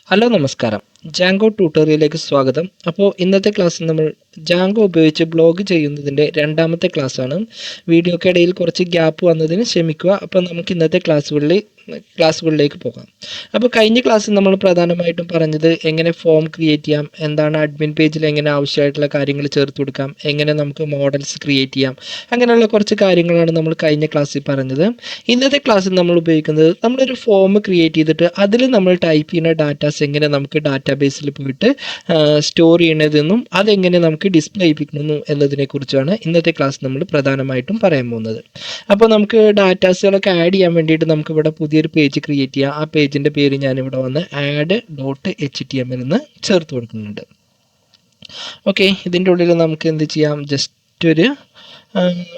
Hello നമസ്കാരം. ജാങ്കോ ട്യൂട്ടോറിയലിലേക്ക് സ്വാഗതം. അപ്പോൾ ഇന്നത്തെ ക്ലാസ്സിൽ നമ്മൾ ജാങ്കോ ഉപയോഗിച്ച് ബ്ലോഗ് ചെയ്യുന്നതിൻ്റെ രണ്ടാമത്തെ ക്ലാസ്സാണ്. വീഡിയോക്കിടയിൽ കുറച്ച് ഗ്യാപ്പ് വന്നതിന് ക്ഷമിക്കുക. അപ്പോൾ നമുക്ക് ഇന്നത്തെ ക്ലാസ്സുകളിലേക്ക് പോകാം. അപ്പോൾ കഴിഞ്ഞ ക്ലാസ്സിൽ നമ്മൾ പ്രധാനമായിട്ടും പറഞ്ഞത് എങ്ങനെ ഫോം ക്രിയേറ്റ് ചെയ്യാം, എന്താണ് അഡ്മിൻ പേജിൽ എങ്ങനെ ആവശ്യമായിട്ടുള്ള കാര്യങ്ങൾ ചേർത്ത് കൊടുക്കാം, എങ്ങനെ നമുക്ക് മോഡൽസ് ക്രിയേറ്റ് ചെയ്യാം, അങ്ങനെയുള്ള കുറച്ച് കാര്യങ്ങളാണ് നമ്മൾ കഴിഞ്ഞ ക്ലാസ്സിൽ പറഞ്ഞത്. ഇന്നത്തെ ക്ലാസ്സിൽ നമ്മൾ ഉപയോഗിക്കുന്നത് നമ്മളൊരു ഫോം ക്രിയേറ്റ് ചെയ്തിട്ട് അതിൽ നമ്മൾ ടൈപ്പ് ചെയ്യുന്ന ഡാറ്റാസ് എങ്ങനെ നമുക്ക് ഡാറ്റാബേസിൽ പോയിട്ട് സ്റ്റോർ ചെയ്യണതെന്നും അതെങ്ങനെ നമുക്ക് ഡിസ്പ്ലേ ചെയ്യിപ്പിക്കുന്നു എന്നതിനെക്കുറിച്ചാണ് ഇന്നത്തെ ക്ലാസ് നമ്മൾ പ്രധാനമായിട്ടും പറയാൻ പോകുന്നത്. അപ്പോൾ നമുക്ക് ഡാറ്റാസുകളൊക്കെ ആഡ് ചെയ്യാൻ വേണ്ടിയിട്ട് നമുക്ക് ഇവിടെ പുതിയൊരു പേജ് ക്രിയേറ്റ് ചെയ്യാം. ആ പേജിൻ്റെ പേര് ഞാനിവിടെ വന്ന് add.html എന്ന് ചേർത്ത് കൊടുക്കുന്നുണ്ട്. ഓക്കെ, ഇതിൻ്റെ ഉള്ളിൽ നമുക്ക് എന്ത് ചെയ്യാം, ജസ്റ്റ് ഒരു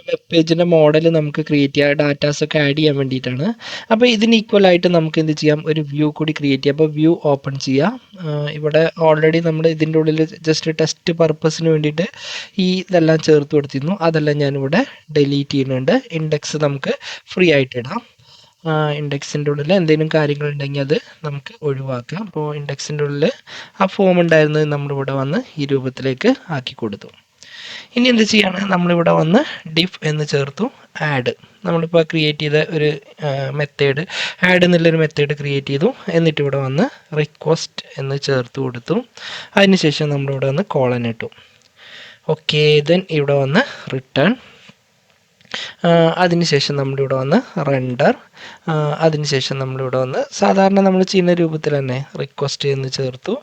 വെബ് പേജിൻ്റെ മോഡൽ നമുക്ക് ക്രിയേറ്റ് ചെയ്യാം, ഡാറ്റാസൊക്കെ ആഡ് ചെയ്യാൻ വേണ്ടിയിട്ടാണ്. അപ്പോൾ ഇതിന് ഈക്വലായിട്ട് നമുക്ക് എന്ത് ചെയ്യാം, ഒരു വ്യൂ കൂടി ക്രിയേറ്റ് ചെയ്യാം. അപ്പോൾ വ്യൂ ഓപ്പൺ ചെയ്യാം. ഇവിടെ ഓൾറെഡി നമ്മൾ ഇതിൻ്റെ ഉള്ളിൽ ജസ്റ്റ് ടെസ്റ്റ് പർപ്പസിന് വേണ്ടിയിട്ട് ഇതെല്ലാം ചേർത്ത് കൊടുത്തിരുന്നു. അതെല്ലാം ഞാനിവിടെ ഡിലീറ്റ് ചെയ്യുന്നുണ്ട്. ഇൻഡെക്സ് നമുക്ക് ഫ്രീ ആയിട്ട് ഇടാം. ഇൻഡെക്സിൻ്റെ ഉള്ളിൽ എന്തെങ്കിലും കാര്യങ്ങളുണ്ടെങ്കിൽ അത് നമുക്ക് ഒഴിവാക്കാം. അപ്പോൾ ഇൻഡെക്സിൻ്റെ ഉള്ളിൽ ആ ഫോം ഉണ്ടായിരുന്നത് നമ്മളിവിടെ വന്ന് ഈ രൂപത്തിലേക്ക് ആക്കി കൊടുത്തു. ഇനി എന്ത് ചെയ്യാണ്, നമ്മളിവിടെ വന്ന് ഡിഫ് എന്ന് ചേർത്തു. ആഡ് നമ്മളിപ്പോൾ ക്രിയേറ്റ് ചെയ്ത ഒരു മെത്തേഡ്, ആഡ് എന്നുള്ളൊരു മെത്തേഡ് ക്രിയേറ്റ് ചെയ്തു. എന്നിട്ട് ഇവിടെ വന്ന് റിക്വസ്റ്റ് എന്ന് ചേർത്ത് കൊടുത്തു. അതിനുശേഷം നമ്മളിവിടെ വന്ന് കോളൻ ഇട്ടു. ഓക്കെ, ദെൻ ഇവിടെ വന്ന് റിട്ടേൺ. അതിനുശേഷം നമ്മളിവിടെ വന്ന് റെൻഡർ. അതിനുശേഷം നമ്മളിവിടെ വന്ന് സാധാരണ നമ്മൾ ചെയ്യുന്ന രൂപത്തിൽ തന്നെ റിക്വസ്റ്റ് എന്ന് ചേർത്തു.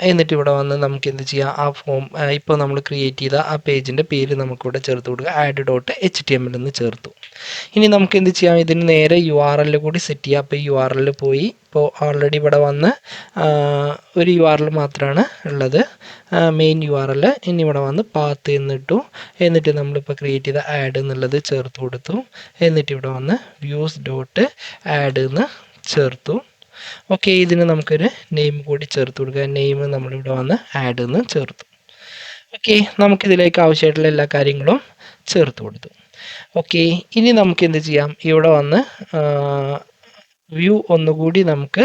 എന്നിട്ട് ഇവിടെ വന്ന് നമുക്ക് എന്ത് ചെയ്യാം, ആ ഫോം ഇപ്പോൾ നമ്മൾ ക്രിയേറ്റ് ചെയ്ത ആ പേജിൻ്റെ പേര് നമുക്കിവിടെ ചേർത്ത് കൊടുക്കുക. add.html എന്ന് ചേർത്തു. ഇനി നമുക്ക് എന്ത് ചെയ്യാം, ഇതിന് നേരെ URL കൂടി സെറ്റ് ചെയ്യാം. അപ്പോൾ URL പോയി. ഇപ്പോൾ ഓൾറെഡി ഇവിടെ വന്ന് ഒരു URL മാത്രമാണ് ഉള്ളത്, മെയിൻ URL. ഇനി ഇവിടെ വന്ന് പാത്ത് എന്നിട്ടു. എന്നിട്ട് നമ്മളിപ്പോൾ ക്രിയേറ്റ് ചെയ്ത ആഡ് എന്നുള്ളത് ചേർത്ത് കൊടുത്തു. എന്നിട്ട് ഇവിടെ വന്ന് views.add എന്ന് ചേർത്തു. ഓക്കെ, ഇതിന് നമുക്കൊരു നെയിം കൂടി ചേർത്ത് കൊടുക്കുക. നെയിം നമ്മളിവിടെ വന്ന് ആഡ് എന്ന് ചേർത്തു. ഓക്കെ, നമുക്കിതിലേക്ക് ആവശ്യമായിട്ടുള്ള എല്ലാ കാര്യങ്ങളും ചേർത്ത് കൊടുത്തു. ഓക്കെ, ഇനി നമുക്ക് എന്ത് ചെയ്യാം, ഇവിടെ വന്ന് വ്യൂ ഒന്നുകൂടി നമുക്ക്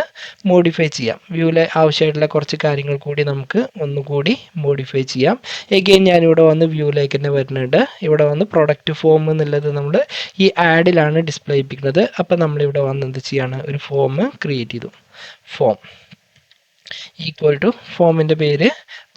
മോഡിഫൈ ചെയ്യാം. വ്യൂവിലെ ആവശ്യമായിട്ടുള്ള കുറച്ച് കാര്യങ്ങൾ കൂടി നമുക്ക് ഒന്നുകൂടി മോഡിഫൈ ചെയ്യാം. എഗെയിൻ ഞാനിവിടെ വന്ന് വ്യൂവിലേക്ക് തന്നെ വരുന്നുണ്ട്. ഇവിടെ വന്ന് പ്രൊഡക്റ്റ് ഫോം എന്നുള്ളത് നമ്മൾ ഈ ആഡിലാണ് ഡിസ്പ്ലേ ചെയ്യിപ്പിക്കുന്നത്. അപ്പം നമ്മളിവിടെ വന്ന് എന്ത് ചെയ്യാണ്, ഒരു ഫോം ക്രിയേറ്റ് ചെയ്തു. ഫോം ഈക്വൽ ടു ഫോമിൻ്റെ പേര്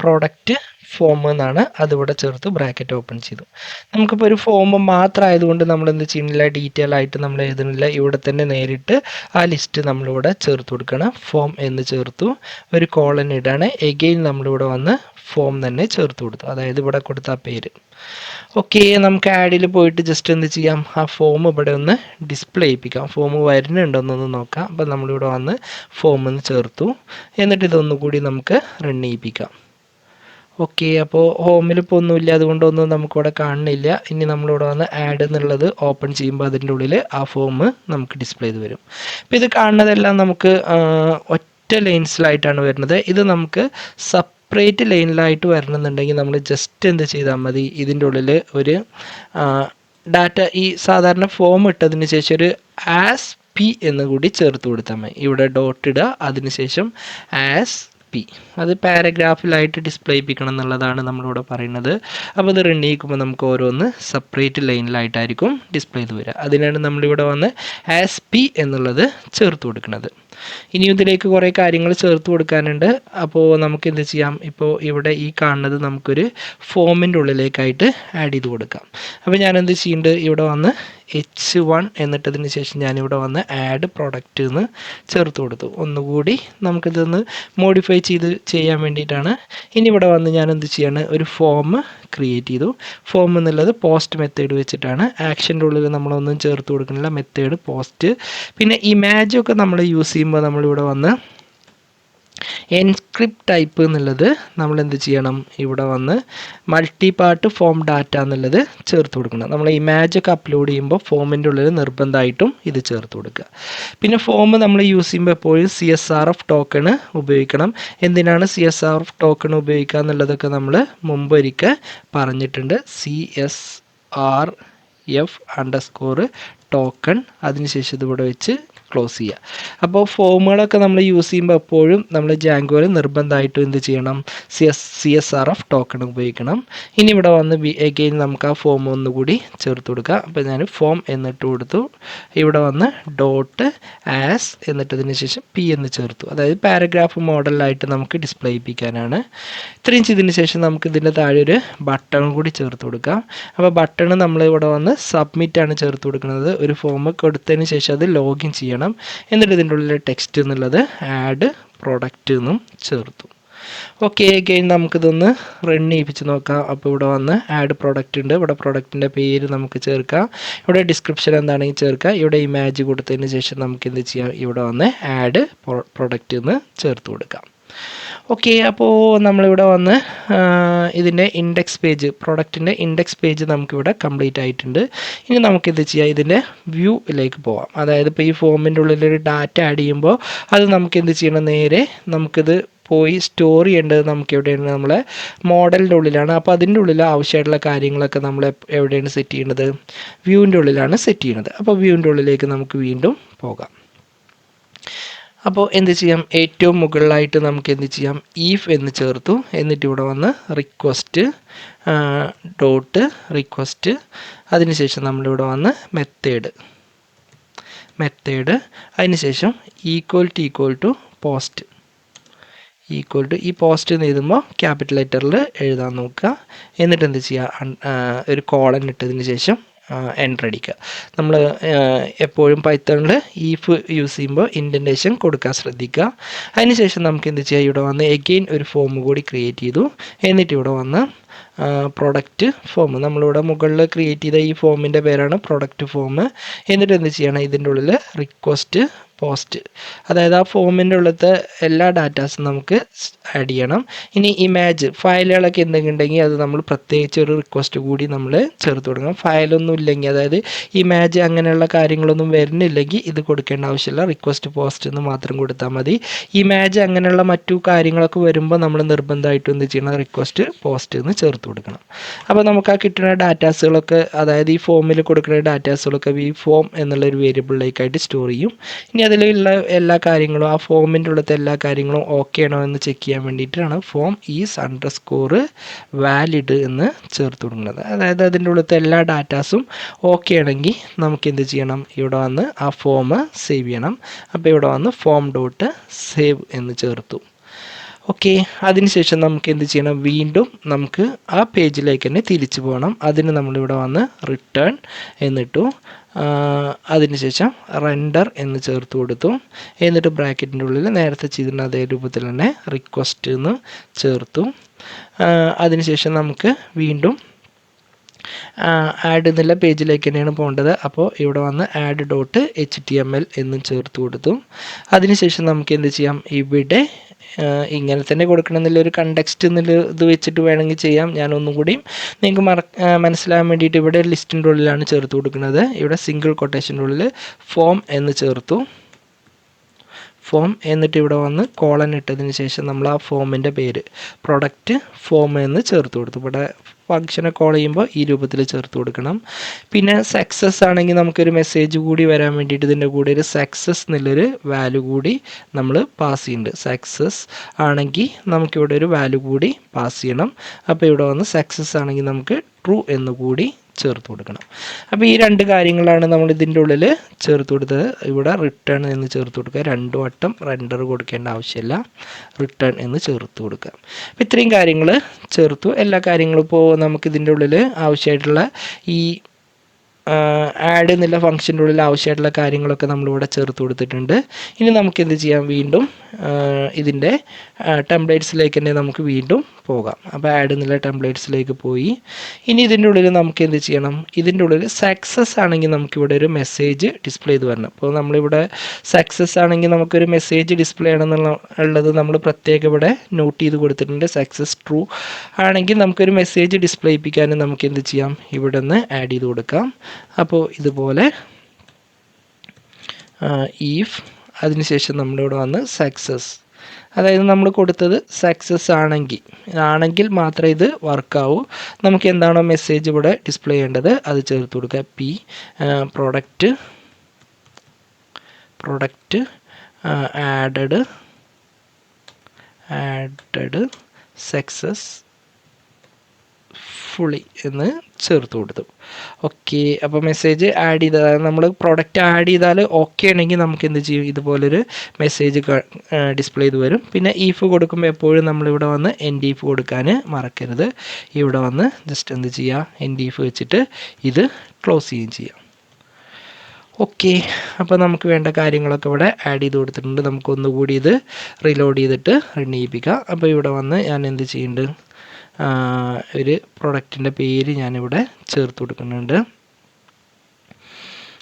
പ്രൊഡക്റ്റ് ഫോം എന്നാണ്, അതിവിടെ ചേർത്ത് ബ്രാക്കറ്റ് ഓപ്പൺ ചെയ്തു. നമുക്കിപ്പോൾ ഒരു ഫോം മാത്രമായതുകൊണ്ട് നമ്മൾ എന്ത് ചെയ്യുന്നില്ല, ഡീറ്റെയിൽ ആയിട്ട് നമ്മൾ എഴുതുന്നില്ല. ഇവിടെ തന്നെ നേരിട്ട് ആ ലിസ്റ്റ് നമ്മളിവിടെ ചേർത്ത് കൊടുക്കണം. ഫോം എന്ന് ചേർത്തു, ഒരു കോളൻ ഇടാണ്. എഗെയിൻ നമ്മളിവിടെ വന്ന് ഫോം തന്നെ ചേർത്ത് കൊടുത്തു, അതായത് ഇവിടെ കൊടുത്ത ആ പേര്. ഓക്കെ, നമുക്ക് ആഡിൽ പോയിട്ട് ജസ്റ്റ് എന്ത് ചെയ്യാം, ആ ഫോം ഇവിടെ ഒന്ന് ഡിസ്പ്ലേ ചെയ്യിപ്പിക്കാം. ഫോം വരുന്നുണ്ടോയെന്നൊന്ന് നോക്കാം. അപ്പം നമ്മളിവിടെ വന്ന് ഫോം എന്ന് ചേർത്തു. എന്നിട്ട് ഇതൊന്നുകൂടി നമുക്ക് റൺ ചെയ്യിപ്പിക്കാം. ഓക്കെ, അപ്പോൾ ഹോമിൽ ഇപ്പോൾ ഒന്നുമില്ല, അതുകൊണ്ടൊന്നും നമുക്കിവിടെ കാണുന്നില്ല. ഇനി നമ്മളിവിടെ വന്ന് ആഡ് എന്നുള്ളത് ഓപ്പൺ ചെയ്യുമ്പോൾ അതിൻ്റെ ഉള്ളിൽ ആ ഫോം നമുക്ക് ഡിസ്പ്ലേ ചെയ്ത് വരും. അപ്പോൾ ഇത് കാണുന്നതെല്ലാം നമുക്ക് ഒറ്റ ലൈൻസിലായിട്ടാണ് വരുന്നത്. ഇത് നമുക്ക് സെപ്പറേറ്റ് ലൈനിലായിട്ട് വരണമെന്നുണ്ടെങ്കിൽ നമ്മൾ ജസ്റ്റ് എന്ത് ചെയ്താൽ മതി, ഇതിൻ്റെ ഉള്ളിൽ ഒരു ഡാറ്റ ഈ സാധാരണ ഫോം ഇട്ടതിന് ശേഷം ഒരു ആസ് പി എന്ന് കൂടി ചേർത്ത് കൊടുത്താൽ മതി. ഇവിടെ ഡോട്ട് ഇടുക, അതിനുശേഷം ആസ് പി, അത് പാരഗ്രാഫിലായിട്ട് ഡിസ്പ്ലേ ചെയ്യിപ്പിക്കണം എന്നുള്ളതാണ് നമ്മളിവിടെ പറയുന്നത്. അപ്പോൾ അത് റൺ ചെയ്യിക്കുമ്പോൾ നമുക്ക് ഓരോന്ന് സെപ്പറേറ്റ് ലൈനിലായിട്ടായിരിക്കും ഡിസ്പ്ലേ ചെയ്ത് വരിക. അതിനാണ് നമ്മളിവിടെ വന്ന് ആസ് പി എന്നുള്ളത് ചേർത്ത് കൊടുക്കുന്നത്. ഇനി ഇതിലേക്ക് കുറേ കാര്യങ്ങൾ ചേർത്ത് കൊടുക്കാനുണ്ട്. അപ്പോൾ നമുക്ക് എന്ത് ചെയ്യാം, ഇപ്പോൾ ഇവിടെ ഈ കാണുന്നത് നമുക്കൊരു ഫോമിൻ്റെ ഉള്ളിലേക്കായിട്ട് ആഡ് ചെയ്ത് കൊടുക്കാം. അപ്പോൾ ഞാൻ എന്ത് ചെയ്യുന്നുണ്ട്, ഇവിടെ വന്ന് H1 എന്നിട്ടതിന് ശേഷം ഞാനിവിടെ വന്ന് ആഡ് പ്രൊഡക്റ്റ് എന്ന് ചേർത്ത് കൊടുത്തു. ഒന്നുകൂടി നമുക്കിതൊന്ന് മോഡിഫൈ ചെയ്യാൻ വേണ്ടിയിട്ടാണ്. ഇനി ഇവിടെ വന്ന് ഞാൻ എന്ത് ചെയ്യാണ്, ഒരു ഫോം ക്രിയേറ്റ് ചെയ്തു. ഫോം എന്നുള്ളത് പോസ്റ്റ് മെത്തേഡ് വെച്ചിട്ടാണ്. ആക്ഷൻ്റെ ഉള്ളിൽ നമ്മളൊന്നും ചേർത്ത് കൊടുക്കുന്നില്ല, മെത്തേഡ് പോസ്റ്റ്. പിന്നെ ഇമേജൊക്കെ നമ്മൾ യൂസ് ചെയ്യുമ്പോൾ നമ്മളിവിടെ വന്ന് എൻസ്ക്രിപ്റ്റ് ടൈപ്പ് എന്നുള്ളത് നമ്മൾ എന്ത് ചെയ്യണം, ഇവിടെ വന്ന് മൾട്ടി പാർട്ട് ഫോം ഡാറ്റ എന്നുള്ളത് ചേർത്ത് കൊടുക്കണം. നമ്മൾ ഇമേജൊക്കെ അപ്ലോഡ് ചെയ്യുമ്പോൾ ഫോമിൻ്റെ ഉള്ളിൽ നിർബന്ധമായിട്ടും ഇത് ചേർത്ത് കൊടുക്കുക. പിന്നെ ഫോം നമ്മൾ യൂസ് ചെയ്യുമ്പോൾ എപ്പോഴും CSRF ടോക്കൺ ഉപയോഗിക്കണം. എന്തിനാണ് CSRF ടോക്കൺ ഉപയോഗിക്കുക എന്നുള്ളതൊക്കെ നമ്മൾ മുമ്പൊരിക്കൽ പറഞ്ഞിട്ടുണ്ട്. CSRF_ടോക്കൺ, അതിനുശേഷം ഇതിവിടെ വെച്ച് ക്ലോസ് ചെയ്യുക. അപ്പോൾ ഫോമുകളൊക്കെ നമ്മൾ യൂസ് ചെയ്യുമ്പോൾ എപ്പോഴും നമ്മൾ ജാങ്കോയിൽ നിർബന്ധമായിട്ടും എന്ത് ചെയ്യണം, CSRF ടോക്കൺ ഉപയോഗിക്കണം. ഇനി ഇവിടെ വന്ന് എഗെയിൻ നമുക്ക് ആ ഫോം ഒന്നുകൂടി ചേർത്ത് കൊടുക്കുക. അപ്പോൾ ഞാൻ ഫോം എന്നിട്ട് കൊടുത്തു. ഇവിടെ വന്ന് ഡോട്ട് ആസ് എന്നിട്ടതിന് ശേഷം പി എന്ന് ചേർത്തു. അതായത് പാരഗ്രാഫ് മോഡലായിട്ട് നമുക്ക് ഡിസ്പ്ലേ ചെയ്യിപ്പിക്കാനാണ്. ഇത്രയും ചെയ്തതിന് ശേഷം നമുക്ക് ഇതിൻ്റെ താഴെ ഒരു ബട്ടൺ കൂടി ചേർത്ത് കൊടുക്കാം. അപ്പോൾ ബട്ടൺ നമ്മൾ ഇവിടെ വന്ന് സബ്മിറ്റ് ആണ് ചേർത്ത് കൊടുക്കുന്നത്. ഒരു ഫോം കൊടുത്തതിന് ശേഷം അത് ലോഗിൻ ചെയ്യണം. എന്നിട്ട് ഇതിൻ്റെ ഉള്ളിൽ ടെക്സ്റ്റ് എന്നുള്ളത് ആഡ് പ്രൊഡക്റ്റ് എന്നും ചേർത്തു. ഓക്കെ, അഗെയിൻ നമുക്കിതൊന്ന് റൺ ചെയ്യിപ്പിച്ച് നോക്കാം. അപ്പോൾ ഇവിടെ വന്ന് ആഡ് പ്രൊഡക്റ്റ് ഉണ്ട്. ഇവിടെ പ്രൊഡക്റ്റിൻ്റെ പേര് നമുക്ക് ചേർക്കാം. ഇവിടെ ഡിസ്ക്രിപ്ഷൻ എന്താണെങ്കിൽ ചേർക്കാം. ഇവിടെ ഇമേജ് കൊടുത്തതിന് ശേഷം നമുക്ക് എന്ത് ചെയ്യാം, ഇവിടെ വന്ന് ആഡ് പ്രൊഡക്റ്റ് എന്ന് ചേർത്ത് കൊടുക്കാം. ഓക്കെ, അപ്പോൾ നമ്മളിവിടെ വന്ന് ഇതിൻ്റെ ഇൻഡെക്സ് പേജ്, പ്രൊഡക്റ്റിൻ്റെ ഇൻഡെക്സ് പേജ് നമുക്കിവിടെ കംപ്ലീറ്റ് ആയിട്ടുണ്ട്. ഇനി നമുക്കിത് ചെയ്യാം, ഇതിൻ്റെ വ്യൂയിലേക്ക് പോവാം. അതായത് ഇപ്പോൾ ഈ ഫോമിൻ്റെ ഉള്ളിലൊരു ഡാറ്റ ആഡ് ചെയ്യുമ്പോൾ അത് നമുക്ക് എന്ത് ചെയ്യണം, നേരെ നമുക്കിത് പോയി സ്റ്റോർ ചെയ്യേണ്ടത് നമുക്ക് എവിടെയാണ്, നമ്മളെ മോഡലിൻ്റെ ഉള്ളിലാണ്. അപ്പോൾ അതിൻ്റെ ഉള്ളിൽ ആവശ്യമായിട്ടുള്ള കാര്യങ്ങളൊക്കെ നമ്മൾ എവിടെയാണ് സെറ്റ് ചെയ്യുന്നത്, വ്യൂവിൻ്റെ ഉള്ളിലാണ് സെറ്റ് ചെയ്യുന്നത്. അപ്പോൾ വ്യൂവിൻ്റെ ഉള്ളിലേക്ക് നമുക്ക് വീണ്ടും പോകാം. അപ്പോൾ എന്ത് ചെയ്യാം, ഏറ്റവും മുകളിലായിട്ട് നമുക്ക് എന്ത് ചെയ്യാം, ഈഫ് എന്ന് ചേർത്തു. എന്നിട്ട് ഇവിടെ വന്ന് റിക്വസ്റ്റ് ഡോട്ട് റിക്വസ്റ്റ്, അതിനുശേഷം നമ്മളിവിടെ വന്ന് മെത്തേഡ് അതിനുശേഷം ഈക്വൽ ടു പോസ്റ്റ്, ഈ പോസ്റ്റ് എന്ന് എഴുതുമ്പോൾ ക്യാപിറ്റൽ ലെറ്ററിൽ എഴുതാൻ നോക്കുക. എന്നിട്ട് എന്ത് ചെയ്യുക, ഒരു കോളൻ ഇട്ടതിന് ശേഷം എൻ്റർ അടിക്കുക. നമ്മൾ എപ്പോഴും പൈത്തണിൽ ഈഫ് യൂസ് ചെയ്യുമ്പോൾ ഇൻഡൻറ്റേഷൻ കൊടുക്കാൻ ശ്രദ്ധിക്കുക. അതിനുശേഷം നമുക്ക് എന്ത് ചെയ്യുക, ഇവിടെ വന്ന് എഗെയിൻ ഒരു ഫോം കൂടി ക്രിയേറ്റ് ചെയ്തു. എന്നിട്ട് ഇവിടെ വന്ന് പ്രൊഡക്റ്റ് ഫോം, നമ്മളിവിടെ മുകളിൽ ക്രിയേറ്റ് ചെയ്ത ഈ ഫോമിൻ്റെ പേരാണ് പ്രൊഡക്റ്റ് ഫോം. എന്നിട്ട് എന്ത് ചെയ്യണം, ഇതിൻ്റെ ഉള്ളിൽ റിക്വസ്റ്റ് പോസ്റ്റ്, അതായത് ആ ഫോമിൻ്റെ ഉള്ളിലത്തെ എല്ലാ ഡാറ്റാസും നമുക്ക് ആഡ് ചെയ്യണം. ഇനി ഇമേജ് ഫയലുകളൊക്കെ എന്തെങ്കിലും ഉണ്ടെങ്കിൽ അത് നമ്മൾ പ്രത്യേകിച്ച് ഒരു റിക്വസ്റ്റ് കൂടി നമ്മൾ ചേർത്ത് കൊടുക്കണം. ഫയലൊന്നും ഇല്ലെങ്കിൽ, അതായത് ഇമേജ് അങ്ങനെയുള്ള കാര്യങ്ങളൊന്നും വരുന്നില്ലെങ്കിൽ ഇത് കൊടുക്കേണ്ട ആവശ്യമില്ല, റിക്വസ്റ്റ് പോസ്റ്റ് എന്ന് മാത്രം കൊടുത്താൽ മതി. ഇമേജ് അങ്ങനെയുള്ള മറ്റു കാര്യങ്ങളൊക്കെ വരുമ്പോൾ നമ്മൾ നിർബന്ധമായിട്ടും എന്ത് ചെയ്യണം, റിക്വസ്റ്റ് പോസ്റ്റ് എന്ന് ചേർത്ത് കൊടുക്കണം. അപ്പോൾ നമുക്ക് ആ കിട്ടുന്ന ഡാറ്റാസുകളൊക്കെ, അതായത് ഈ ഫോമിൽ കൊടുക്കുന്ന ഡാറ്റാസുകളൊക്കെ ഈ ഫോം എന്നുള്ളൊരു വേരിയബിളിലേക്കായിട്ട് സ്റ്റോർ ചെയ്യും. ഇനി അതിലുള്ള എല്ലാ കാര്യങ്ങളും, ആ ഫോമിൻ്റെ ഉള്ളത്തെ എല്ലാ കാര്യങ്ങളും ഓക്കെ ആണോ എന്ന് ചെക്ക് ചെയ്യാൻ വേണ്ടിയിട്ടാണ് ഫോം ഈസ് _valid എന്ന് ചേർത്ത് കൊടുക്കുന്നത്. അതായത് അതിൻ്റെ ഉള്ളത്തെ എല്ലാ ഡാറ്റാസും ഓക്കെ ആണെങ്കിൽ നമുക്ക് എന്ത് ചെയ്യണം, ഇവിടെ വന്ന് ആ ഫോം സേവ് ചെയ്യണം. അപ്പോൾ ഇവിടെ വന്ന് ഫോം ഡോട്ട് സേവ് എന്ന് ചേർത്തു. ഓക്കെ, അതിനുശേഷം നമുക്ക് എന്ത് ചെയ്യണം, വീണ്ടും നമുക്ക് ആ പേജിലേക്ക് തന്നെ തിരിച്ചു പോകണം. അതിന് നമ്മളിവിടെ വന്ന് റിട്ടേൺ എന്നിട്ടു, അതിനുശേഷം റെൻഡർ എന്ന് ചേർത്ത് കൊടുത്തു. എന്നിട്ട് ബ്രാക്കറ്റിൻ്റെ ഉള്ളിൽ നേരത്തെ ചെയ്തിരുന്ന അതേ രൂപത്തിൽ തന്നെ റിക്വസ്റ്റ് എന്ന് ചേർത്തു. അതിനുശേഷം നമുക്ക് വീണ്ടും ആഡ് എന്നുള്ള പേജിലേക്ക് തന്നെയാണ് പോകേണ്ടത്. അപ്പോൾ ഇവിടെ വന്ന് add.html എന്നും ചേർത്ത് കൊടുത്തു. അതിനുശേഷം നമുക്ക് എന്ത് ചെയ്യാം, ഇവിടെ ഇങ്ങനെ തന്നെ കൊടുക്കണം എന്നുള്ളൊരു കണ്ടക്സ്റ്റ് എന്നുള്ള ഇത് വെച്ചിട്ട് വേണമെങ്കിൽ ചെയ്യാം. ഞാനൊന്നും കൂടിയും നിങ്ങൾക്ക് മനസ്സിലാകാൻ വേണ്ടിയിട്ട് ഇവിടെ ലിസ്റ്റിൻ്റെ ഉള്ളിലാണ് ചേർത്ത് കൊടുക്കുന്നത്. ഇവിടെ സിംഗിൾ കൊട്ടേഷൻ്റെ ഉള്ളിൽ ഫോം എന്ന് ചേർത്തു. ഫോം എന്നിട്ട് ഇവിടെ വന്ന് കോളൻ ഇട്ടതിന് ശേഷം നമ്മൾ ആ ഫോമിൻ്റെ പേര് പ്രൊഡക്റ്റ് ഫോം എന്ന് ചേർത്ത് കൊടുത്തു. ഇവിടെ ഫംഗ്ഷനെ കോൾ ചെയ്യുമ്പോൾ ഈ രൂപത്തിൽ ചേർത്ത് കൊടുക്കണം. പിന്നെ സക്സസ് ആണെങ്കിൽ നമുക്കൊരു മെസ്സേജ് കൂടി വരാൻ വേണ്ടിയിട്ട് ഇതിൻ്റെ കൂടെ ഒരു സക്സസ് എന്നുള്ളൊരു വാല്യൂ കൂടി നമ്മൾ പാസ് ചെയ്യുന്നുണ്ട്. സക്സസ് ആണെങ്കിൽ നമുക്കിവിടെ ഒരു വാല്യൂ കൂടി പാസ് ചെയ്യണം. അപ്പോൾ ഇവിടെ വന്ന് സക്സസ് ആണെങ്കിൽ നമുക്ക് ട്രൂ എന്ന് കൂടി ചേർത്ത് കൊടുക്കണം. അപ്പോൾ ഈ രണ്ട് കാര്യങ്ങളാണ് നമ്മൾ ഇതിൻ്റെ ഉള്ളിൽ ചേർത്ത് കൊടുത്തത്. ഇവിടെ റിട്ടേൺ എന്ന് ചേർത്ത് കൊടുക്കുക, 2 വട്ടം റെൻഡർ കൊടുക്കേണ്ട ആവശ്യമില്ല, റിട്ടേൺ എന്ന് ചേർത്ത് കൊടുക്കുക. അപ്പോൾ ഇത്രയും കാര്യങ്ങൾ ചേർത്തു. എല്ലാ കാര്യങ്ങളും ഇപ്പോൾ നമുക്ക് ഇതിൻ്റെ ഉള്ളിൽ ആവശ്യമായിട്ടുള്ള ഈ ആഡ് എന്നുള്ള ഫംഗ്ഷൻ്റെ ഉള്ളിൽ ആവശ്യമായിട്ടുള്ള കാര്യങ്ങളൊക്കെ നമ്മളിവിടെ ചേർത്ത് കൊടുത്തിട്ടുണ്ട്. ഇനി നമുക്ക് എന്ത് ചെയ്യാം, വീണ്ടും ഇതിൻ്റെ ടെംപ്ലേറ്റ്സിലേക്ക് തന്നെ നമുക്ക് വീണ്ടും പോകാം. അപ്പോൾ ആഡ് എന്നുള്ള ടെംപ്ലേറ്റ്സിലേക്ക് പോയി. ഇനി ഇതിൻ്റെ ഉള്ളിൽ നമുക്ക് എന്ത് ചെയ്യണം, ഇതിൻ്റെ ഉള്ളിൽ സക്സസ് ആണെങ്കിൽ നമുക്കിവിടെ ഒരു മെസ്സേജ് ഡിസ്പ്ലേ ചെയ്ത് വരണം. അപ്പോൾ നമ്മളിവിടെ സക്സസ് ആണെങ്കിൽ നമുക്കൊരു മെസ്സേജ് ഡിസ്പ്ലേ ആണെന്നുള്ളത് നമ്മൾ പ്രത്യേകം ഇവിടെ നോട്ട് ചെയ്ത് കൊടുത്തിട്ടുണ്ട്. സക്സസ് ട്രൂ ആണെങ്കിൽ നമുക്കൊരു മെസ്സേജ് ഡിസ്പ്ലേ ചെയ്യിപ്പിക്കാനും നമുക്ക് എന്ത് ചെയ്യാം, ഇവിടെ നിന്ന് ആഡ് ചെയ്ത് കൊടുക്കാം. അപ്പോൾ ഇതുപോലെ ഈഫ് അതിനുശേഷം നമ്മളിവിടെ വന്ന് സക്സസ്, അതായത് നമ്മൾ കൊടുത്തത് സക്സസ് ആണെങ്കിൽ മാത്രമേ ഇത് വർക്കാവൂ. നമുക്ക് എന്താണോ മെസ്സേജ് ഇവിടെ ഡിസ്പ്ലേ ചെയ്യേണ്ടത് അത് ചേർത്ത് കൊടുക്കുക. Product product added success fully എന്ന് ചേർത്ത് കൊടുത്തു. ഓക്കെ, അപ്പോൾ മെസ്സേജ് ആഡ് ചെയ്ത് നമ്മൾ പ്രൊഡക്റ്റ് ആഡ് ചെയ്താൽ ഓക്കെ ആണെങ്കിൽ നമുക്ക് എന്ത് ചെയ്യും, ഇതുപോലൊരു മെസ്സേജ് ഡിസ്പ്ലേ ചെയ്ത് വരും. പിന്നെ ഈഫ് കൊടുക്കുമ്പോൾ എപ്പോഴും നമ്മളിവിടെ വന്ന് എൻഡ് ഈഫ് കൊടുക്കാൻ മറക്കരുത്. ഇവിടെ വന്ന് ജസ്റ്റ് എന്ത് ചെയ്യുക, എൻഡ് ഈഫ് വെച്ചിട്ട് ഇത് ക്ലോസ് ചെയ്യുകയും ചെയ്യാം. ഓക്കെ, അപ്പോൾ നമുക്ക് വേണ്ട കാര്യങ്ങളൊക്കെ ഇവിടെ ആഡ് ചെയ്ത് കൊടുത്തിട്ടുണ്ട്. നമുക്കൊന്നുകൂടി ഇത് റിലോഡ് ചെയ്തിട്ട് റൺ ചെയ്യിപ്പിക്കാം. അപ്പോൾ ഇവിടെ വന്ന് ഞാൻ എന്ത് ചെയ്യുന്നുണ്ട്, ഒരു പ്രൊഡക്റ്റിൻ്റെ പേര് ഞാനിവിടെ ചേർത്ത് കൊടുക്കുന്നുണ്ട്.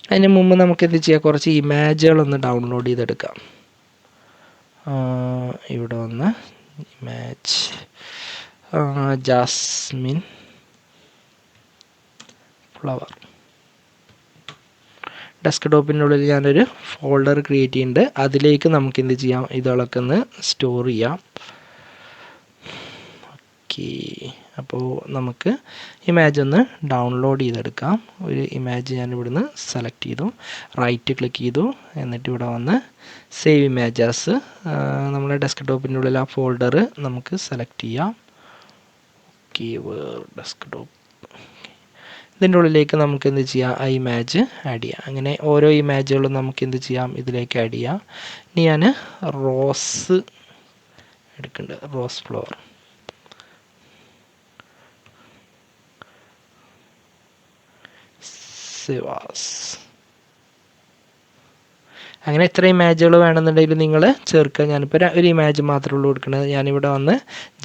അതിന് മുമ്പ് നമുക്ക് എന്ത് ചെയ്യാം, കുറച്ച് ഇമേജുകളൊന്ന് ഡൗൺലോഡ് ചെയ്തെടുക്കാം. ഇവിടെ വന്ന് ഇമേജ് ജാസ്മിൻ ഫ്ലവർ. ഡെസ്ക്ടോപ്പിൻ്റെ ഉള്ളിൽ ഞാനൊരു ഫോൾഡർ ക്രിയേറ്റ് ചെയ്യുന്നുണ്ട്. അതിലേക്ക് നമുക്ക് എന്ത് ചെയ്യാം, ഇതൊക്കെ ഒന്ന് സ്റ്റോർ ചെയ്യാം. ഓക്കെ, അപ്പോൾ നമുക്ക് ഇമേജ് ഒന്ന് ഡൗൺലോഡ് ചെയ്തെടുക്കാം. ഒരു ഇമേജ് ഞാൻ ഇവിടുന്ന് സെലക്ട് ചെയ്തു, റൈറ്റ് ക്ലിക്ക് ചെയ്തു, എന്നിട്ട് ഇവിടെ വന്ന് സേവ് ഇമേജസ്, നമ്മുടെ ഡെസ്ക്ടോപ്പിൻ്റെ ഉള്ളിൽ ആ ഫോൾഡർ നമുക്ക് സെലക്ട് ചെയ്യാം. ഓക്കെ, ഡെസ്ക്ടോപ്പ്, ഇതിൻ്റെ ഉള്ളിലേക്ക് നമുക്ക് എന്ത് ചെയ്യാം, ആ ഇമേജ് ആഡ് ചെയ്യാം. അങ്ങനെ ഓരോ ഇമേജുകളും നമുക്ക് എന്ത് ചെയ്യാം, ഇതിലേക്ക് ആഡ് ചെയ്യാം. ഇനി ഞാൻ റോസ് എടുക്കുന്നുണ്ട്, റോസ് ഫ്ലവർ. അങ്ങനെ എത്ര ഇമേജുകൾ വേണമെന്നുണ്ടെങ്കിൽ നിങ്ങൾ ചേർക്കുക. ഞാനിപ്പോൾ ഒരു ഇമേജ് മാത്രമേ ഉള്ളൂ കൊടുക്കുന്നത്. ഞാനിവിടെ വന്ന്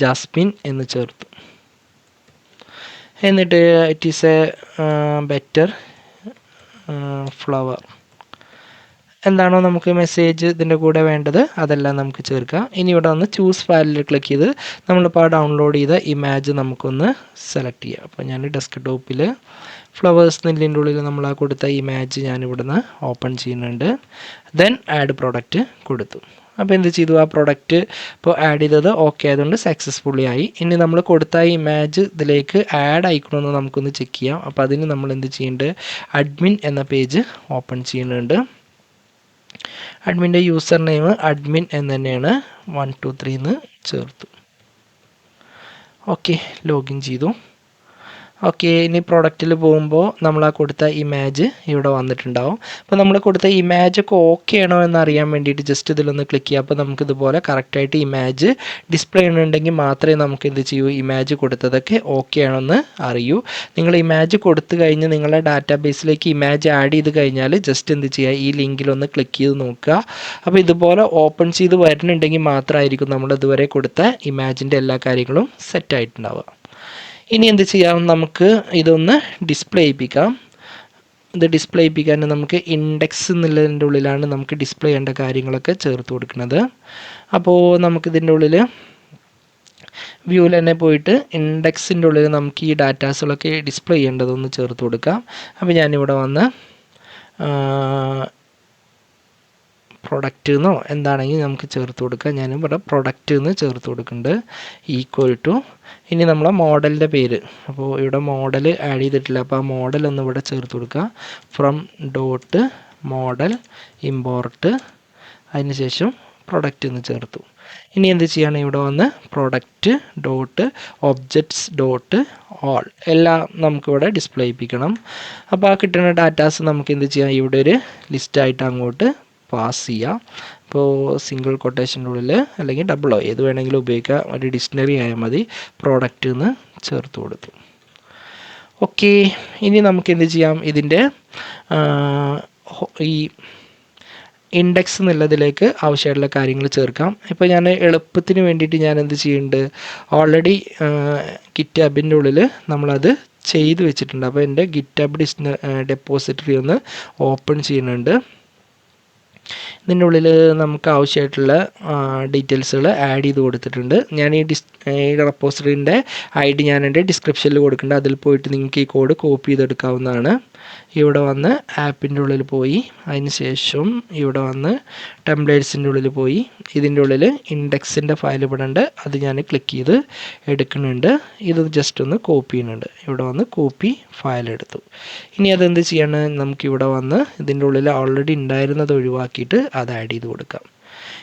ജാസ്മിൻ എന്ന് ചേർത്തു. എന്നിട്ട് it is a better flower, എന്താണോ നമുക്ക് മെസ്സേജ് ഇതിൻ്റെ കൂടെ വേണ്ടത് അതെല്ലാം നമുക്ക് ചേർക്കാം. ഇനി ഇവിടെ വന്ന് ചൂസ് ഫയലിൽ ക്ലിക്ക് ചെയ്ത് നമ്മളിപ്പോൾ ഡൗൺലോഡ് ചെയ്ത ഇമേജ് നമുക്കൊന്ന് സെലക്ട് ചെയ്യാം. അപ്പോൾ ഞാൻ ഡെസ്ക്ടോപ്പിൽ ഫ്ലവേഴ്സ് നെല്ലിൻ്റെ ഉള്ളിൽ നമ്മൾ ആ കൊടുത്ത ഇമേജ് ഞാനിവിടുന്ന് ഓപ്പൺ ചെയ്യുന്നുണ്ട്. ദെൻ ആഡ് പ്രൊഡക്റ്റ് കൊടുത്തു. അപ്പോൾ എന്ത് ചെയ്തു, ആ പ്രൊഡക്റ്റ് ഇപ്പോൾ ആഡ് ചെയ്തത് ഓക്കെ ആയതുകൊണ്ട് സക്സസ്ഫുള്ളി ആയി. ഇനി നമ്മൾ കൊടുത്ത ഇമേജ് ഇതിലേക്ക് ആഡ് ആയിക്കണമെന്ന് നമുക്കൊന്ന് ചെക്ക് ചെയ്യാം. അപ്പോൾ അതിന് നമ്മൾ എന്ത് ചെയ്യുന്നുണ്ട്, അഡ്മിൻ എന്ന പേജ് ഓപ്പൺ ചെയ്യുന്നുണ്ട്. അഡ്മിൻ്റെ യൂസർ നെയിം അഡ്മിൻ എന്ന് തന്നെയാണ്, 1 2 3 എന്ന് ചേർത്തു. ഓക്കെ, ലോഗിൻ ചെയ്തു. ഓക്കെ, ഇനി പ്രൊഡക്റ്റിൽ പോകുമ്പോൾ നമ്മൾ ആ കൊടുത്ത ഇമേജ് ഇവിടെ വന്നിട്ടുണ്ടാവും. അപ്പോൾ നമ്മൾ കൊടുത്ത ഇമേജൊക്കെ ഓക്കെ ആണോ എന്നറിയാൻ വേണ്ടിയിട്ട് ജസ്റ്റ് ഇതിലൊന്ന് ക്ലിക്ക് ചെയ്യുക. അപ്പോൾ നമുക്കിതുപോലെ കറക്റ്റായിട്ട് ഇമേജ് ഡിസ്പ്ലേ ചെയ്യുന്നുണ്ടെങ്കിൽ മാത്രമേ നമുക്ക് എന്ത് ചെയ്യൂ, ഇമേജ് കൊടുത്തതൊക്കെ ഓക്കെ ആണോ എന്ന് അറിയൂ. നിങ്ങൾ ഇമേജ് കൊടുത്തു കഴിഞ്ഞ് നിങ്ങളുടെ ഡാറ്റാബേസിലേക്ക് ഇമേജ് ആഡ് ചെയ്ത് കഴിഞ്ഞാൽ ജസ്റ്റ് എന്ത് ചെയ്യുക, ഈ ലിങ്കിലൊന്ന് ക്ലിക്ക് ചെയ്ത് നോക്കുക. അപ്പോൾ ഇതുപോലെ ഓപ്പൺ ചെയ്ത് വരുന്നുണ്ടെങ്കിൽ മാത്രമായിരിക്കും നമ്മൾ ഇതുവരെ കൊടുത്ത ഇമേജിൻ്റെ എല്ലാ കാര്യങ്ങളും സെറ്റായിട്ടുണ്ടാവുക. ഇനി എന്ത് ചെയ്യാം, നമുക്ക് ഇതൊന്ന് ഡിസ്പ്ലേ ചെയ്യിപ്പിക്കാം. ഇത് ഡിസ്പ്ലേ ചെയ്യിപ്പിക്കാൻ നമുക്ക് ഇൻഡെക്സ് എന്നുള്ളതിൻ്റെ ഉള്ളിലാണ് നമുക്ക് ഡിസ്പ്ലേ ചെയ്യേണ്ട കാര്യങ്ങളൊക്കെ ചേർത്ത് കൊടുക്കുന്നത്. അപ്പോൾ നമുക്കിതിൻ്റെ ഉള്ളിൽ വ്യൂവിൽ തന്നെ പോയിട്ട് ഇൻഡെക്സിൻ്റെ ഉള്ളിൽ നമുക്ക് ഈ ഡാറ്റാസുകളൊക്കെ ഡിസ്പ്ലേ ചെയ്യേണ്ടതൊന്ന് ചേർത്ത് കൊടുക്കാം. അപ്പോൾ ഞാനിവിടെ വന്ന് പ്രൊഡക്റ്റ് എന്നോ എന്താണെങ്കിൽ നമുക്ക് ചേർത്ത് കൊടുക്കാം. ഞാനിവിടെ പ്രൊഡക്റ്റ് എന്ന് ചേർത്ത് കൊടുക്കുന്നുണ്ട്. ഈക്വൽ ടു, ഇനി നമ്മളെ മോഡലിൻ്റെ പേര്, അപ്പോൾ ഇവിടെ മോഡൽ ആഡ് ചെയ്തിട്ടില്ല, അപ്പോൾ ആ മോഡൽ ഒന്ന് ഇവിടെ ചേർത്ത് കൊടുക്കുക. ഫ്രം ഡോട്ട് മോഡൽ ഇമ്പോർട്ട്, അതിന് ശേഷം പ്രൊഡക്റ്റ് എന്ന് ചേർത്തു. ഇനി എന്ത് ചെയ്യാണ്, ഇവിടെ വന്ന് product dot objects dot all എല്ലാം നമുക്കിവിടെ ഡിസ്പ്ലേ ചെയ്യിപ്പിക്കണം. അപ്പോൾ ആ കിട്ടുന്ന ഡാറ്റാസ് നമുക്ക് എന്ത് ചെയ്യാം, ഇവിടെ ഒരു ലിസ്റ്റായിട്ട് അങ്ങോട്ട് പാസ് ചെയ്യാം. ഇപ്പോൾ സിംഗിൾ കൊട്ടേഷൻ്റെ ഉള്ളിൽ അല്ലെങ്കിൽ ഡബിളോ ഏത് വേണമെങ്കിലും ഉപയോഗിക്കാം, ഒരു ഡിക്ഷണറി ആയാൽ മതി. പ്രോഡക്റ്റ് എന്ന് ചേർത്ത് കൊടുത്തു. ഓക്കെ, ഇനി നമുക്ക് എന്ത് ചെയ്യാം, ഇതിൻ്റെ ഈ ഇൻഡെക്സ് എന്നുള്ളതിലേക്ക് ആവശ്യമായിട്ടുള്ള കാര്യങ്ങൾ ചേർക്കാം. ഇപ്പോൾ ഞാൻ എളുപ്പത്തിന് വേണ്ടിയിട്ട് ഞാൻ എന്ത് ചെയ്യുന്നുണ്ട്, ഓൾറെഡി ഗിറ്റ്ഹബിൻ്റെ ഉള്ളിൽ നമ്മളത് ചെയ്ത് വെച്ചിട്ടുണ്ട്. അപ്പോൾ എൻ്റെ ഗിറ്റ്ഹബ് ഡെപ്പോസിറ്ററി ഒന്ന് ഓപ്പൺ ചെയ്യുന്നുണ്ട്. ഇതിൻ്റെ ഉള്ളിൽ നമുക്ക് ആവശ്യമായിട്ടുള്ള ഡീറ്റെയിൽസുകൾ ആഡ് ചെയ്ത് കൊടുത്തിട്ടുണ്ട്. ഞാൻ ഈ റെപ്പോസിറ്ററിൻ്റെ ID ഞാൻ എൻ്റെ ഡിസ്ക്രിപ്ഷനിൽ കൊടുക്കുന്നുണ്ട്. അതിൽ പോയിട്ട് നിങ്ങൾക്ക് ഈ കോഡ് കോപ്പി ചെയ്തെടുക്കാവുന്നതാണ്. ഇവിടെ വന്ന് ആപ്പിൻ്റെ ഉള്ളിൽ പോയി, അതിന് ശേഷം ഇവിടെ വന്ന് ടെംപ്ലേറ്റ്സിൻ്റെ ഉള്ളിൽ പോയി. ഇതിൻ്റെ ഉള്ളിൽ ഇൻഡെക്സിൻ്റെ ഫയൽ ഇവിടെ ഉണ്ട്, അത് ഞാൻ ക്ലിക്ക് ചെയ്ത് എടുക്കുന്നുണ്ട്. ഇത് ജസ്റ്റ് ഒന്ന് കോപ്പി ചെയ്യുന്നുണ്ട്. ഇവിടെ വന്ന് കോപ്പി ഫയൽ എടുത്തു. ഇനി അതെന്ത് ചെയ്യണം, നമുക്കിവിടെ വന്ന് ഇതിൻ്റെ ഉള്ളിൽ ഓൾറെഡി ഉണ്ടായിരുന്നത് ഒഴിവാക്കിയിട്ട് അത് ആഡ് ചെയ്ത് കൊടുക്കാം.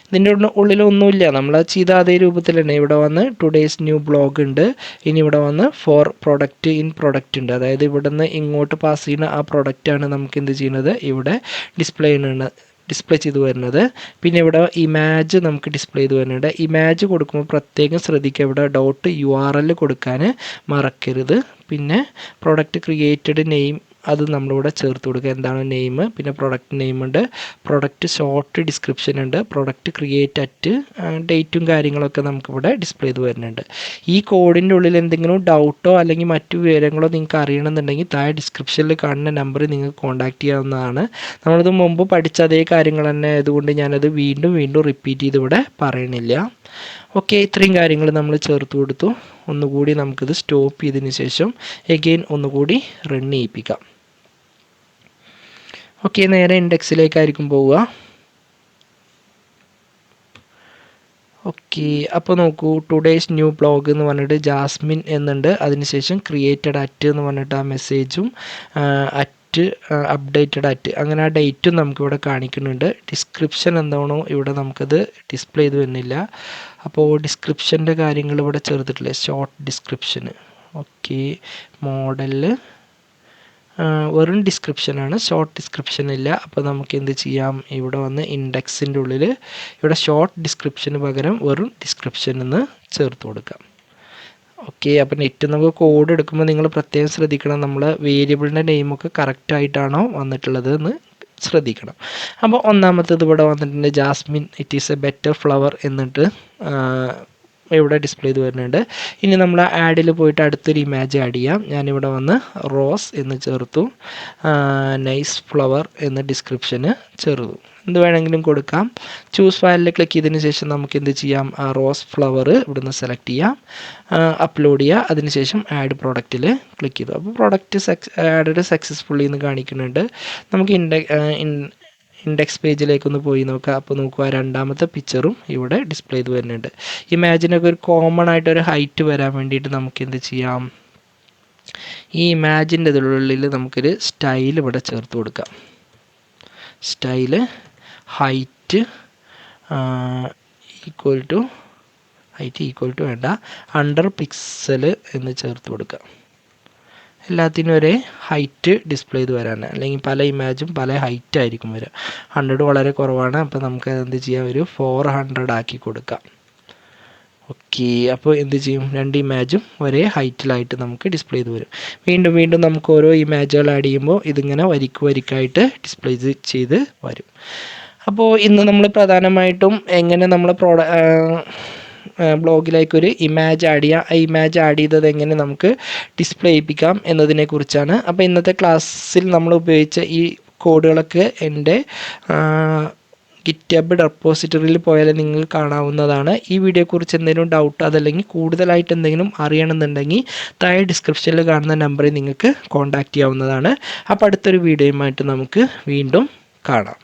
ഇതിൻ്റെ ഉള്ളിലൊന്നുമില്ല, നമ്മൾ ചെയ്ത അതേ രൂപത്തിൽ തന്നെ ഇവിടെ വന്ന് ടുഡേയ്സ് ന്യൂ ബ്ലോഗ് ഉണ്ട്. ഇനി ഇവിടെ വന്ന് ഫോർ പ്രൊഡക്റ്റ് ഇൻ പ്രൊഡക്റ്റ് ഉണ്ട്. അതായത് ഇവിടെ നിന്ന് ഇങ്ങോട്ട് പാസ് ചെയ്യുന്ന ആ പ്രൊഡക്റ്റാണ് നമുക്ക് എന്ത് ചെയ്യുന്നത്, ഇവിടെ ഡിസ്പ്ലേ ചെയ്ത് വരുന്നത്. പിന്നെ ഇവിടെ ഇമേജ് നമുക്ക് ഡിസ്പ്ലേ ചെയ്ത് വരുന്നുണ്ട്. ഇമേജ് കൊടുക്കുമ്പോൾ പ്രത്യേകം ശ്രദ്ധിക്കുക, ഇവിടെ .url കൊടുക്കാൻ മറക്കരുത്. പിന്നെ പ്രൊഡക്റ്റ് ക്രിയേറ്റഡ് നെയിം അത് നമ്മളിവിടെ ചേർത്ത് കൊടുക്കുക. എന്താണ് നെയിം, പിന്നെ പ്രൊഡക്റ്റ് നെയിം ഉണ്ട്, പ്രൊഡക്റ്റ് ഷോർട്ട് ഡിസ്ക്രിപ്ഷൻ ഉണ്ട്, പ്രൊഡക്റ്റ് ക്രിയേറ്റ് അറ്റ് ഡേറ്റും കാര്യങ്ങളൊക്കെ നമുക്കിവിടെ ഡിസ്പ്ലേ ചെയ്ത് വരുന്നുണ്ട്. ഈ കോഡിൻ്റെ ഉള്ളിൽ എന്തെങ്കിലും ഡൗട്ടോ അല്ലെങ്കിൽ മറ്റു വിവരങ്ങളോ നിങ്ങൾക്ക് അറിയണമെന്നുണ്ടെങ്കിൽ താഴെ ഡിസ്ക്രിപ്ഷനിൽ കാണുന്ന നമ്പറിൽ നിങ്ങൾക്ക് കോൺടാക്റ്റ് ചെയ്യാവുന്നതാണ്. നമ്മളിത് മുമ്പ് പഠിച്ച അതേ കാര്യങ്ങൾ തന്നെ ആയതുകൊണ്ട് ഞാനത് വീണ്ടും റിപ്പീറ്റ് ചെയ്ത് ഇവിടെ പറയണില്ല. ഓക്കെ, ഇത്രയും കാര്യങ്ങൾ നമ്മൾ ചേർത്ത് കൊടുത്തു. ഒന്നുകൂടി നമുക്കിത് സ്റ്റോപ്പ് ചെയ്തതിന് ശേഷം എഗെയിൻ ഒന്നുകൂടി റൺ ചെയ്യിപ്പിക്കാം. ഓക്കെ, നേരെ ഇൻഡെക്സിലേക്കായിരിക്കും പോവുക. ഓക്കെ, അപ്പോൾ നോക്കൂ, ടുഡേയ്സ് ന്യൂ ബ്ലോഗ് എന്ന് പറഞ്ഞിട്ട് ജാസ്മിൻ എന്നുണ്ട്. അതിനുശേഷം ക്രിയേറ്റഡ് അറ്റ് എന്ന് പറഞ്ഞിട്ട് ആ മെസ്സേജും അപ്ഡേറ്റഡ് അറ്റ് അങ്ങനെ ആ ഡേറ്റും നമുക്കിവിടെ കാണിക്കുന്നുണ്ട്. ഡിസ്ക്രിപ്ഷൻ എന്താണോ ഇവിടെ നമുക്കത് ഡിസ്പ്ലേ ചെയ്ത് വരുന്നില്ല. അപ്പോൾ ഡിസ്ക്രിപ്ഷൻ്റെ കാര്യങ്ങൾ ഇവിടെ ചേർത്തിട്ടില്ലേ, ഷോർട്ട് ഡിസ്ക്രിപ്ഷന്. ഓക്കെ, മോഡലിൽ വെറും ഡിസ്ക്രിപ്ഷനാണ്, ഷോർട്ട് ഡിസ്ക്രിപ്ഷൻ ഇല്ല. അപ്പോൾ നമുക്ക് എന്ത് ചെയ്യാം, ഇവിടെ വന്ന് ഇൻഡെക്സിൻ്റെ ഉള്ളിൽ ഇവിടെ ഷോർട്ട് ഡിസ്ക്രിപ്ഷന് പകരം വെറും ഡിസ്ക്രിപ്ഷൻ എന്ന് ചേർത്ത് കൊടുക്കാം. ഓക്കെ, അപ്പോൾ നെറ്റ് നമുക്ക് കോഡ് എടുക്കുമ്പോൾ നിങ്ങൾ പ്രത്യേകം ശ്രദ്ധിക്കണം, നമ്മൾ വേരിയബിളിൻ്റെ നെയിമൊക്കെ കറക്റ്റായിട്ടാണോ വന്നിട്ടുള്ളത് എന്ന് ശ്രദ്ധിക്കണം. അപ്പോൾ ഒന്നാമത്തേത് ഇവിടെ വന്നിട്ടുണ്ട് jasmine it is a better flower എന്നിട്ട് ഇവിടെ ഡിസ്പ്ലേ ചെയ്ത് വരുന്നുണ്ട്. ഇനി നമ്മൾ ആഡിൽ പോയിട്ട് അടുത്തൊരു ഇമേജ് ആഡ് ചെയ്യാം. ഞാനിവിടെ വന്ന് റോസ് എന്ന് ചേർത്തു, നൈസ് ഫ്ലവർ എന്ന് ഡിസ്ക്രിപ്ഷന് ചേർത്തു. എന്ത് വേണമെങ്കിലും കൊടുക്കാം. ചൂസ് ഫയലിൽ ക്ലിക്ക് ചെയ്തതിന് ശേഷം നമുക്ക് എന്ത് ചെയ്യാം, ആ റോസ് ഫ്ലവർ ഇവിടുന്ന് സെലക്ട് ചെയ്യാം, അപ്ലോഡ് ചെയ്യുക. അതിനുശേഷം ആഡ് പ്രോഡക്റ്റിൽ ക്ലിക്ക് ചെയ്തു. അപ്പോൾ പ്രോഡക്റ്റ് ആഡഡ് സക്സസ്ഫുള്ളി എന്ന് കാണിക്കുന്നുണ്ട്. നമുക്ക് ഇൻഡെക്സ് പേജിലേക്കൊന്ന് പോയി നോക്കാം. അപ്പോൾ നോക്കുക, രണ്ടാമത്തെ പിക്ചറും ഇവിടെ ഡിസ്പ്ലേ ചെയ്ത് വരുന്നുണ്ട്. ഇമാജിനൊക്കെ ഒരു കോമൺ ആയിട്ടൊരു ഹൈറ്റ് വരാൻ വേണ്ടിയിട്ട് നമുക്ക് എന്ത് ചെയ്യാം, ഈ ഇമാജിൻ്റെ ഉള്ളിൽ നമുക്കൊരു സ്റ്റൈൽ ഇവിടെ ചേർത്ത് കൊടുക്കാം. സ്റ്റൈല് ഹൈറ്റ് ഈക്വൽ ടു വേണ്ട, 100 പിക്സൽ എന്ന് ചേർത്ത് കൊടുക്കാം. എല്ലാത്തിനും ഒരേ ഹൈറ്റ് ഡിസ്പ്ലേ ചെയ്ത് വരാൻ, അല്ലെങ്കിൽ പല ഇമേജും പല ഹൈറ്റ് ആയിരിക്കും വരിക. 100 വളരെ കുറവാണ്, അപ്പോൾ നമുക്ക് എന്ത് ചെയ്യാം, ഒരു 400 ആക്കി കൊടുക്കാം. ഓക്കെ, അപ്പോൾ എന്ത് ചെയ്യും, രണ്ട് ഇമേജും ഒരേ ഹൈറ്റിലായിട്ട് നമുക്ക് ഡിസ്പ്ലേ ചെയ്ത് വരും. വീണ്ടും നമുക്ക് ഓരോ ഇമേജുകൾ ആഡ് ചെയ്യുമ്പോൾ ഇതിങ്ങനെ വരിക്കായിട്ട് ഡിസ്പ്ലേ ചെയ്ത് വരും. അപ്പോൾ ഇന്ന് നമ്മൾ പ്രധാനമായിട്ടും എങ്ങനെ നമ്മൾ ബ്ലോഗിലേക്കൊരു ഇമേജ് ആഡ് ചെയ്യാം, ആ ഇമേജ് ആഡ് ചെയ്തത് എങ്ങനെ നമുക്ക് ഡിസ്പ്ലേ ചെയ്യിപ്പിക്കാം എന്നതിനെ കുറിച്ചാണ്. അപ്പോൾ ഇന്നത്തെ ക്ലാസ്സിൽ നമ്മൾ ഉപയോഗിച്ച ഈ കോഡുകളൊക്കെ എൻ്റെ ഗിറ്റബ് റെപ്പോസിറ്ററിയിൽ പോയാൽ നിങ്ങൾക്ക് കാണാവുന്നതാണ്. ഈ വീഡിയോയെക്കുറിച്ച് എന്തെങ്കിലും ഡൗട്ട് അതല്ലെങ്കിൽ കൂടുതലായിട്ട് എന്തെങ്കിലും അറിയണമെന്നുണ്ടെങ്കിൽ താഴെ ഡിസ്ക്രിപ്ഷനിൽ കാണുന്ന നമ്പറിൽ നിങ്ങൾക്ക് കോൺടാക്റ്റ് ചെയ്യാവുന്നതാണ്. അപ്പോൾ അടുത്തൊരു വീഡിയോയുമായിട്ട് നമുക്ക് വീണ്ടും കാണാം.